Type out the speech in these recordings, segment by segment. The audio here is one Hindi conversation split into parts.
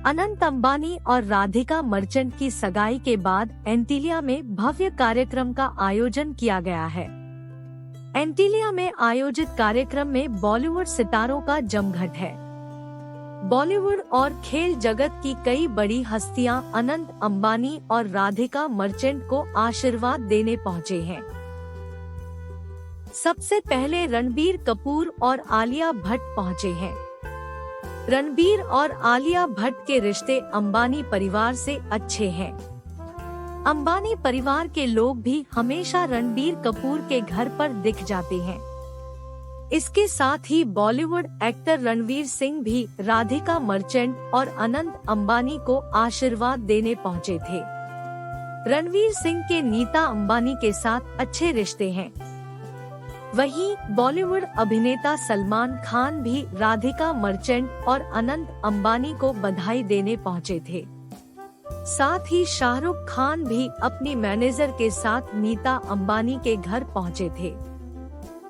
अनंत अंबानी और राधिका मर्चेंट की सगाई के बाद एंटीलिया में भव्य कार्यक्रम का आयोजन किया गया है। एंटीलिया में आयोजित कार्यक्रम में बॉलीवुड सितारों का जमघट है। बॉलीवुड और खेल जगत की कई बड़ी हस्तियां अनंत अंबानी और राधिका मर्चेंट को आशीर्वाद देने पहुंचे हैं। सबसे पहले रणबीर कपूर और आलिया भट्ट पहुंचे हैं। रणबीर और आलिया भट्ट के रिश्ते अंबानी परिवार से अच्छे हैं। अंबानी परिवार के लोग भी हमेशा रणबीर कपूर के घर पर दिख जाते हैं। इसके साथ ही बॉलीवुड एक्टर रणवीर सिंह भी राधिका मर्चेंट और अनंत अंबानी को आशीर्वाद देने पहुंचे थे। रणवीर सिंह के नीता अंबानी के साथ अच्छे रिश्ते हैं। वहीं बॉलीवुड अभिनेता सलमान खान भी राधिका मर्चेंट और अनंत अंबानी को बधाई देने पहुंचे थे। साथ ही शाहरुख खान भी अपनी मैनेजर के साथ नीता अंबानी के घर पहुंचे थे।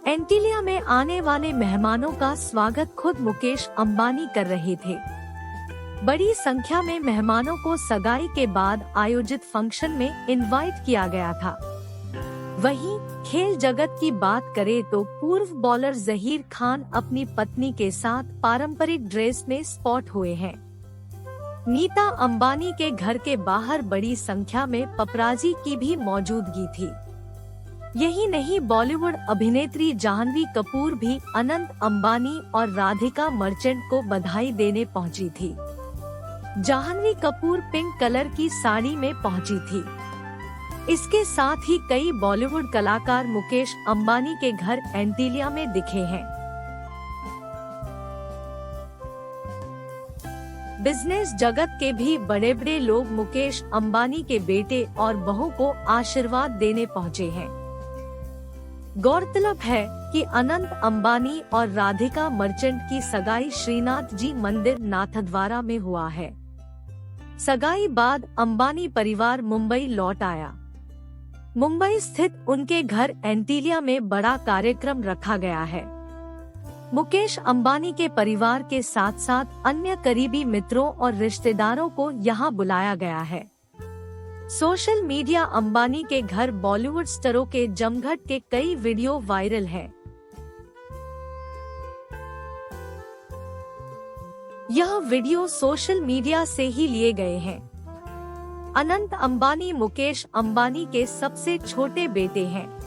एंटीलिया में आने वाले मेहमानों का स्वागत खुद मुकेश अंबानी कर रहे थे। बड़ी संख्या में मेहमानों को सगाई के बाद आयोजित फंक्शन में इनवाइट किया गया था। वहीं खेल जगत की बात करें तो पूर्व बॉलर जहीर खान अपनी पत्नी के साथ पारंपरिक ड्रेस में स्पॉट हुए हैं। नीता अंबानी के घर के बाहर बड़ी संख्या में पपराजी की भी मौजूदगी थी। यही नहीं, बॉलीवुड अभिनेत्री जाह्नवी कपूर भी अनंत अंबानी और राधिका मर्चेंट को बधाई देने पहुंची थी। जाह्नवी कपूर पिंक कलर की साड़ी में पहुंची थी। इसके साथ ही कई बॉलीवुड कलाकार मुकेश अंबानी के घर एंटीलिया में दिखे हैं। बिजनेस जगत के भी बड़े बड़े लोग मुकेश अंबानी के बेटे और बहू को आशीर्वाद देने पहुंचे हैं। गौरतलब है कि अनंत अंबानी और राधिका मर्चेंट की सगाई श्रीनाथ जी मंदिर नाथद्वारा में हुआ है। सगाई बाद अंबानी परिवार मुंबई लौट आया। मुंबई स्थित उनके घर एंटीलिया में बड़ा कार्यक्रम रखा गया है। मुकेश अंबानी के परिवार के साथ साथ अन्य करीबी मित्रों और रिश्तेदारों को यहां बुलाया गया है। सोशल मीडिया अंबानी के घर बॉलीवुड स्टारों के जमघट के कई वीडियो वायरल हैं। यह वीडियो सोशल मीडिया से ही लिए गए हैं। अनंत अंबानी मुकेश अंबानी के सबसे छोटे बेटे हैं।